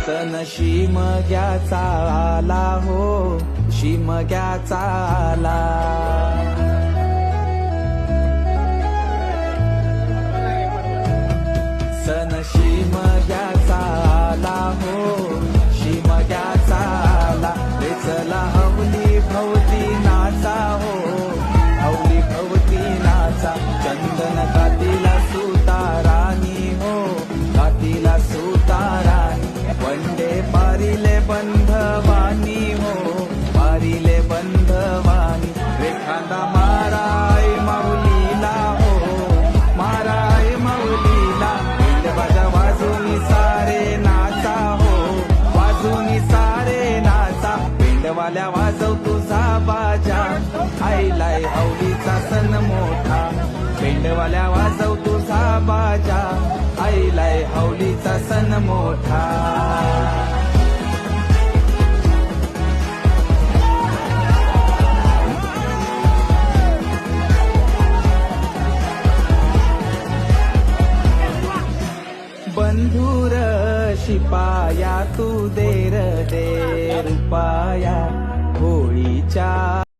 सण शिमग्याचा आला हो, शिमग्याचा आला. सण शिमग्याचा आला हो, शिमग्याचा आला. रे चला हवली भवती नाचा हो, हवली भवती नाचा. चंदन कातीला सुतारानी हो, कातीला सुतारानी. वंडे पारिले बंधवानी हो, पारिले बंधवानी. रेखांदा माराय माऊलीला हो, माराय माऊलीला. बाजा वाजूनी सारे नाचा हो, वाजूनी सारे नाचा. पेंडवाल्या वाजव तुझा बाजा, आईलाय हवलीचा सण मोठा. पेंडवाल्या वाजव तुझा बाजा, आईलाय हवलीचा सण मोठा. बंधुर शिपाया तू देर दे रुपाया होळीच्या